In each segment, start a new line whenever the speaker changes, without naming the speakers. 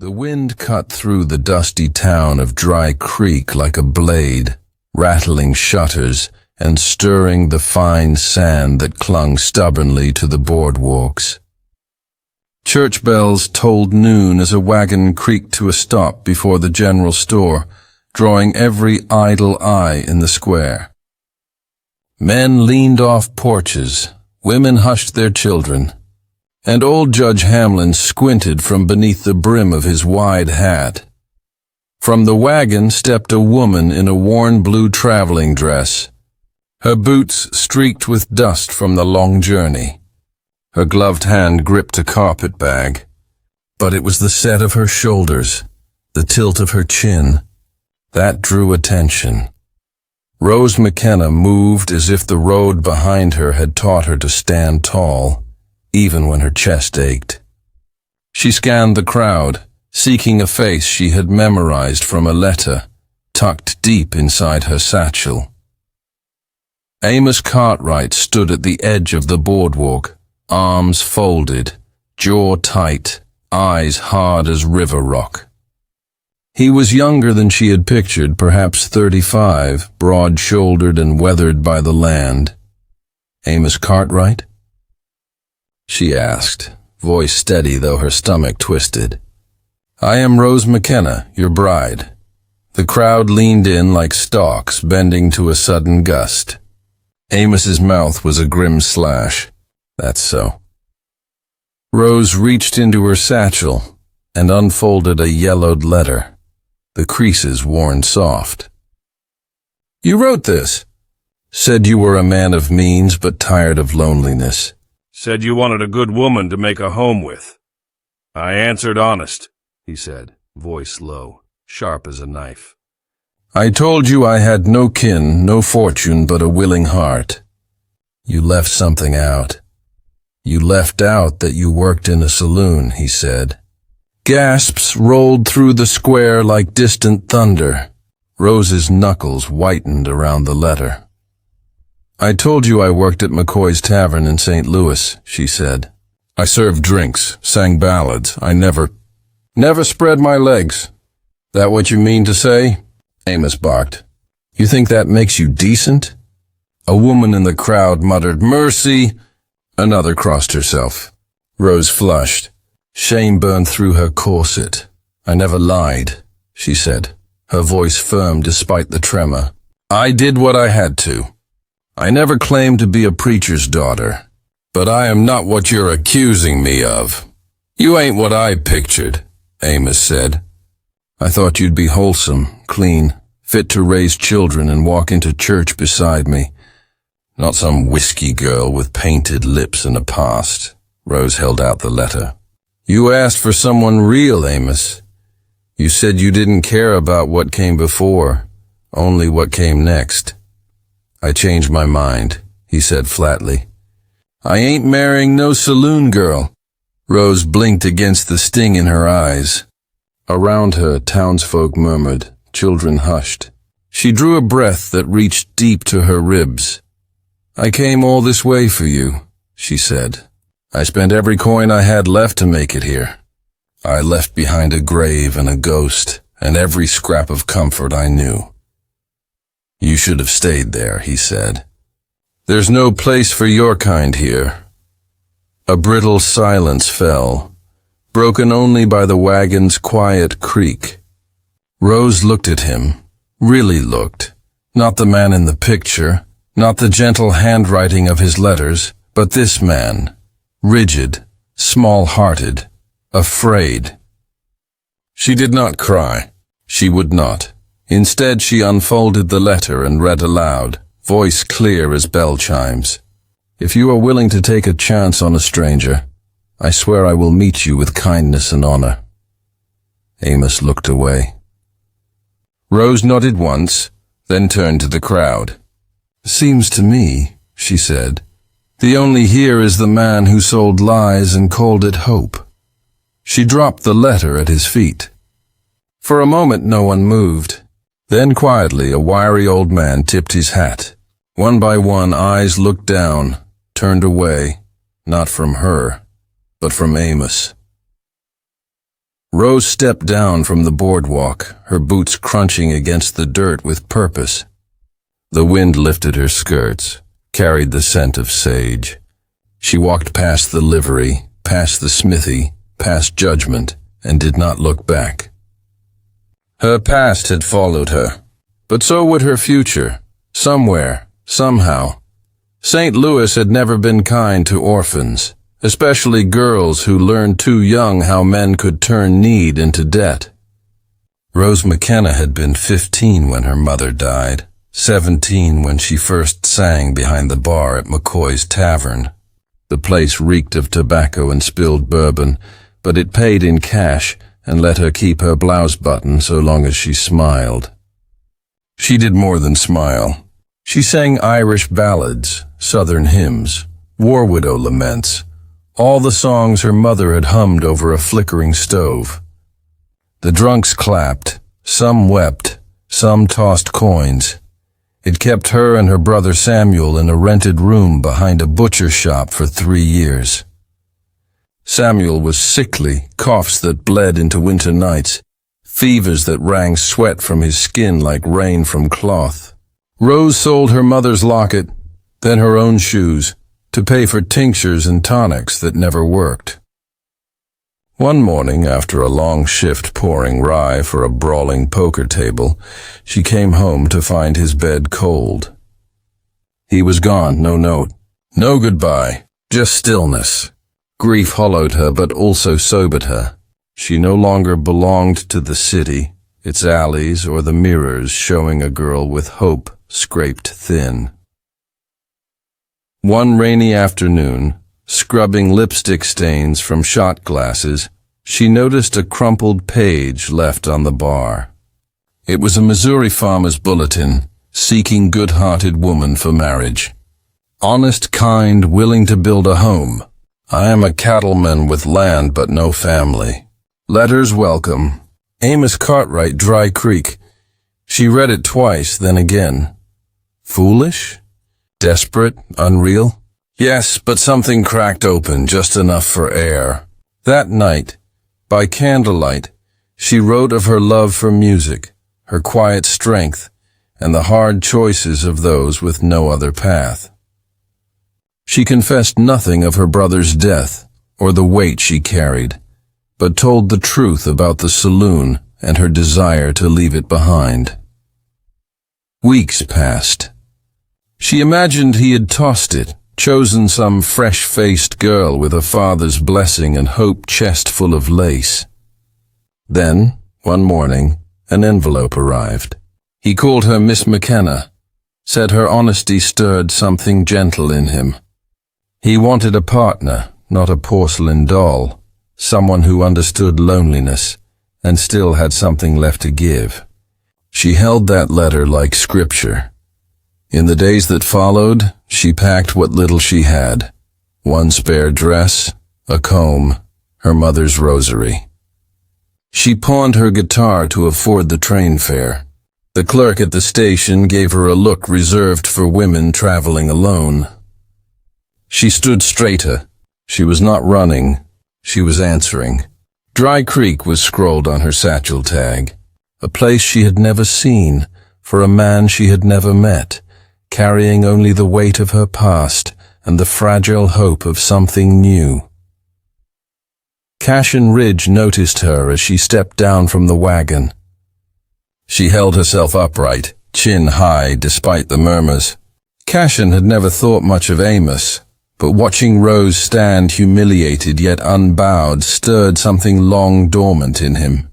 The wind cut through the dusty town of Dry Creek like a blade, rattling shutters and stirring the fine sand that clung stubbornly to the boardwalks. Church bells tolled noon as a wagon creaked to a stop before the general store, drawing every idle eye in the square. Men leaned off porches, women hushed their children, and old Judge Hamlin squinted from beneath the brim of his wide hat. From the wagon stepped a woman in a worn blue traveling dress, her boots streaked with dust from the long journey. Her gloved hand gripped a carpet bag, but it was the set of her shoulders, the tilt of her chin, that drew attention. Rose McKenna moved as if the road behind her had taught her to stand tall, even when her chest ached. She scanned the crowd, seeking a face she had memorized from a letter, tucked deep inside her satchel. Amos Cartwright stood at the edge of the boardwalk, arms folded, jaw tight, eyes hard as river rock. He was younger than she had pictured, perhaps 35, broad-shouldered and weathered by the land. "Amos Cartwright?" she asked, voice steady though her stomach twisted. "I am Rose McKenna, your bride." The crowd leaned in like stalks, bending to a sudden gust. Amos's mouth was a grim slash. "That's so." Rose reached into her satchel and unfolded a yellowed letter, the creases worn soft. "You wrote this. Said you were a man of means but tired of loneliness.
Said you wanted a good woman to make a home with. I answered honest," he said, voice low, sharp as a knife.
I told you I had no kin, no fortune, but a willing heart. You left something out. You left out that you worked in a saloon," he said. Gasps rolled through the square like distant thunder. Rose's knuckles whitened around the letter. "I told you I worked at McCoy's Tavern in St. Louis," she said. "I served drinks, sang ballads. I never spread my legs." "That what you mean to say?" Amos barked. "You think that makes you decent?" A woman in the crowd muttered, "Mercy!" Another crossed herself. Rose flushed. Shame burned through her corset. "I never lied," she said, her voice firm despite the tremor. "I did what I had to. I never claimed to be a preacher's daughter, but I am not what you're accusing me of." "You ain't what I pictured," Amos said. "I thought you'd be wholesome, clean, fit to raise children and walk into church beside me. Not some whiskey girl with painted lips and a past." Rose held out the letter. "You asked for someone real, Amos. You said you didn't care about what came before, only what came next." "I changed my mind," he said flatly. "I ain't marrying no saloon girl." Rose blinked against the sting in her eyes. Around her, townsfolk murmured, children hushed. She drew a breath that reached deep to her ribs. "I came all this way for you," she said. "I spent every coin I had left to make it here. I left behind a grave and a ghost, and every scrap of comfort I knew." "You should have stayed there," he said. "There's no place for your kind here." A brittle silence fell, broken only by the wagon's quiet creak. Rose looked at him, really looked, not the man in the picture, not the gentle handwriting of his letters, but this man, rigid, small-hearted, afraid. She did not cry. She would not. Instead, she unfolded the letter and read aloud, voice clear as bell chimes. "If you are willing to take a chance on a stranger, I swear I will meet you with kindness and honor." Amos looked away. Rose nodded once, then turned to the crowd. "Seems to me," she said, "the only here is the man who sold lies and called it hope." She dropped the letter at his feet. For a moment no one moved. Then quietly a wiry old man tipped his hat. One by one eyes looked down, turned away, not from her, but from Amos. Rose stepped down from the boardwalk, her boots crunching against the dirt with purpose. The wind lifted her skirts, carried the scent of sage. She walked past the livery, past the smithy, past judgment, and did not look back. Her past had followed her, but so would her future, somewhere, somehow. St. Louis had never been kind to orphans, especially girls who learned too young how men could turn need into debt. Rose McKenna had been 15 when her mother died, 17 when she first sang behind the bar at McCoy's Tavern. The place reeked of tobacco and spilled bourbon, but it paid in cash and let her keep her blouse button so long as she smiled. She did more than smile. She sang Irish ballads, Southern hymns, war widow laments, all the songs her mother had hummed over a flickering stove. The drunks clapped, some wept, some tossed coins. It kept her and her brother Samuel in a rented room behind a butcher shop for 3 years. Samuel was sickly, coughs that bled into winter nights, fevers that wrung sweat from his skin like rain from cloth. Rose sold her mother's locket, then her own shoes, to pay for tinctures and tonics that never worked. One morning, after a long shift pouring rye for a brawling poker table, she came home to find his bed cold. He was gone, no note, no goodbye, just stillness. Grief hollowed her but also sobered her. She no longer belonged to the city, its alleys or the mirrors showing a girl with hope scraped thin. One rainy afternoon, scrubbing lipstick stains from shot glasses, she noticed a crumpled page left on the bar. It was a Missouri farmer's bulletin, seeking good-hearted woman for marriage. Honest, kind, willing to build a home. I am a cattleman with land but no family. Letters welcome. Amos Cartwright, Dry Creek. She read it twice, then again. Foolish? Desperate? Unreal? Yes, but something cracked open, just enough for air. That night, by candlelight, she wrote of her love for music, her quiet strength, and the hard choices of those with no other path. She confessed nothing of her brother's death or the weight she carried, but told the truth about the saloon and her desire to leave it behind. Weeks passed. She imagined he had tossed it, chosen some fresh-faced girl with a father's blessing and hope chest full of lace. Then, one morning, an envelope arrived. He called her Miss McKenna, said her honesty stirred something gentle in him. He wanted a partner, not a porcelain doll, someone who understood loneliness and still had something left to give. She held that letter like scripture. In the days that followed, she packed what little she had. One spare dress, a comb, her mother's rosary. She pawned her guitar to afford the train fare. The clerk at the station gave her a look reserved for women traveling alone. She stood straighter. She was not running. She was answering. Dry Creek was scrawled on her satchel tag. A place she had never seen, for a man she had never met, carrying only the weight of her past and the fragile hope of something new. Cashen Ridge noticed her as she stepped down from the wagon. She held herself upright, chin high despite the murmurs. Cashen had never thought much of Amos, but watching Rose stand humiliated yet unbowed stirred something long dormant in him.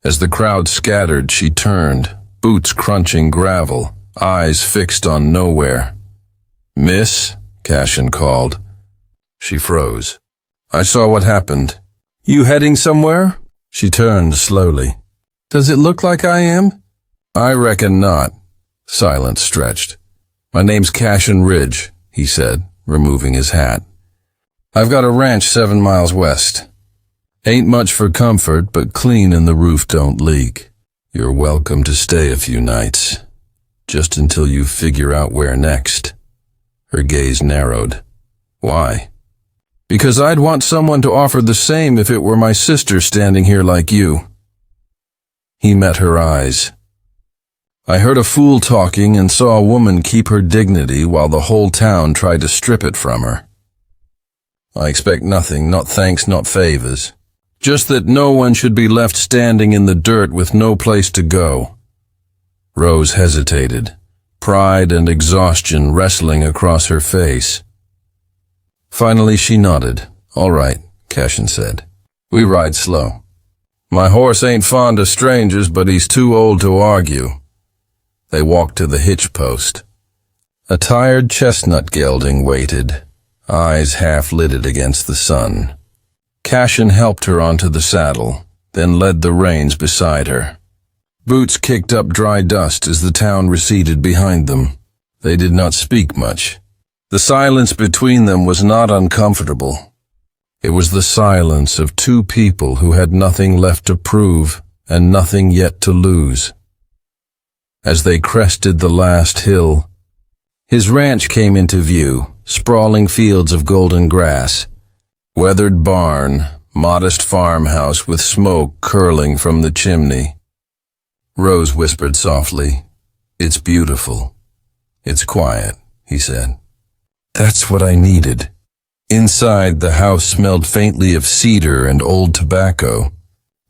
As the crowd scattered, she turned, boots crunching gravel, eyes fixed on nowhere. "Miss?" Cashen called. She froze. "I saw what happened." "You heading somewhere?" She turned slowly. "Does it look like I am?" "I reckon not." Silence stretched. "My name's Cashen Ridge," he said, removing his hat. "I've got a ranch 7 miles west. Ain't much for comfort, but clean and the roof don't leak. You're welcome to stay a few nights, just until you figure out where next." Her gaze narrowed. "Why?" Because I'd want someone to offer the same if it were my sister standing here like you. He met her eyes. I heard a fool talking and saw a woman keep her dignity while the whole town tried to strip it from her. I expect nothing, not thanks, not favors. Just that no one should be left standing in the dirt with no place to go. Rose hesitated, pride and exhaustion wrestling across her face. Finally she nodded. All right, Cashen said. We ride slow. My horse ain't fond of strangers, but he's too old to argue. They walked to the hitch post. A tired chestnut gelding waited, eyes half-lidded against the sun. Cashen helped her onto the saddle, then led the reins beside her. Boots kicked up dry dust as the town receded behind them. They did not speak much. The silence between them was not uncomfortable. It was the silence of two people who had nothing left to prove and nothing yet to lose. As they crested the last hill, his ranch came into view, sprawling fields of golden grass, weathered barn, modest farmhouse with smoke curling from the chimney. Rose whispered softly, "It's beautiful. It's quiet," he said. That's what I needed. Inside, the house smelled faintly of cedar and old tobacco.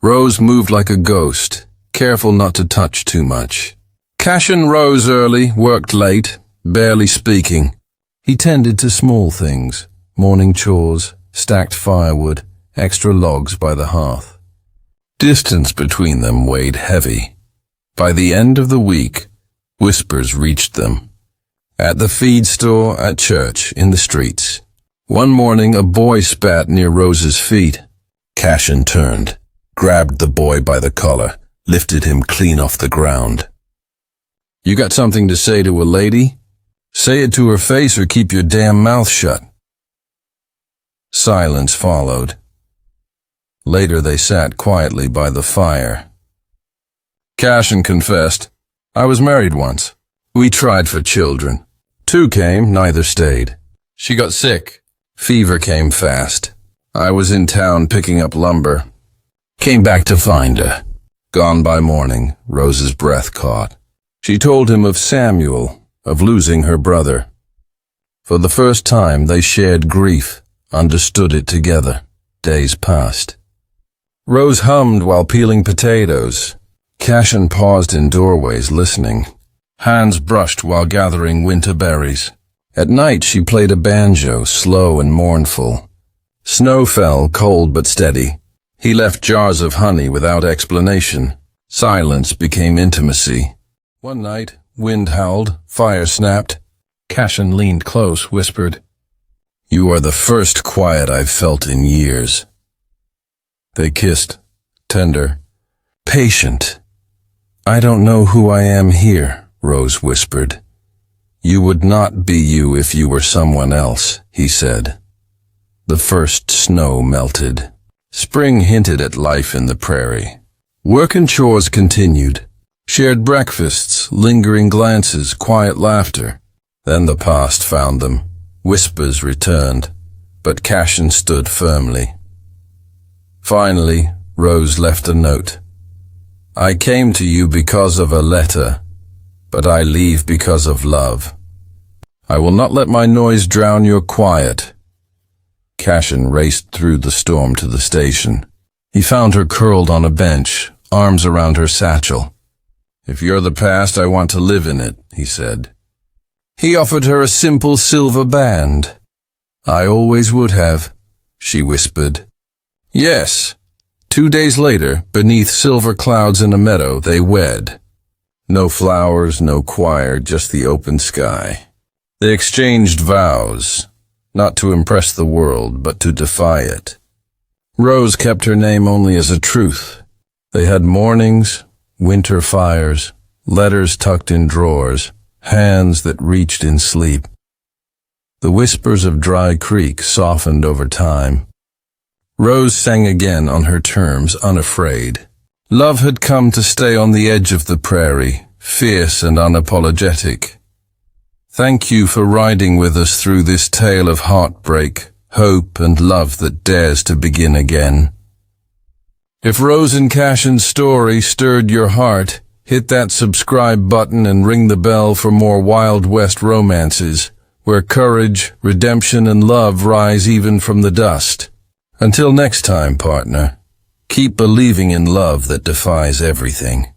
Rose moved like a ghost, careful not to touch too much. Cashen rose early, worked late, barely speaking. He tended to small things, morning chores, stacked firewood, extra logs by the hearth. Distance between them weighed heavy. By the end of the week, whispers reached them. At the feed store, at church, in the streets. One morning, a boy spat near Rose's feet. Cashen turned, grabbed the boy by the collar, lifted him clean off the ground. You got something to say to a lady? Say it to her face or keep your damn mouth shut. Silence followed. Later they sat quietly by the fire. Cashen confessed, I was married once. We tried for children. 2 came, neither stayed. She got sick. Fever came fast. I was in town picking up lumber. Came back to find her. Gone by morning, Rose's breath caught. She told him of Samuel, of losing her brother. For the first time they shared grief, understood it together. Days passed. Rose hummed while peeling potatoes. Cashen paused in doorways listening. Hands brushed while gathering winter berries. At night she played a banjo, slow and mournful. Snow fell, cold but steady. He left jars of honey without explanation. Silence became intimacy. One night, wind howled, fire snapped. Cashen leaned close, whispered, You are the first quiet I've felt in years. They kissed, tender, patient. I don't know who I am here, Rose whispered. You would not be you if you were someone else, he said. The first snow melted. Spring hinted at life in the prairie. Work and chores continued. Shared breakfasts, lingering glances, quiet laughter. Then the past found them. Whispers returned, but Cashen stood firmly. Finally, Rose left a note. I came to you because of a letter, but I leave because of love. I will not let my noise drown your quiet. Cashen raced through the storm to the station. He found her curled on a bench, arms around her satchel. If you're the past, I want to live in it, he said. He offered her a simple silver band. I always would have, she whispered. Yes. 2 days later, beneath silver clouds in a meadow, they wed. No flowers, no choir, just the open sky. They exchanged vows, not to impress the world, but to defy it. Rose kept her name only as a truth. They had mornings, winter fires, letters tucked in drawers, hands that reached in sleep. The whispers of Dry Creek softened over time. Rose sang again on her terms, unafraid. Love had come to stay on the edge of the prairie, fierce and unapologetic. Thank you for riding with us through this tale of heartbreak, hope and love that dares to begin again. If Rose and Cashen's story stirred your heart, hit that subscribe button and ring the bell for more Wild West romances, where courage, redemption, and love rise even from the dust. Until next time, partner, keep believing in love that defies everything.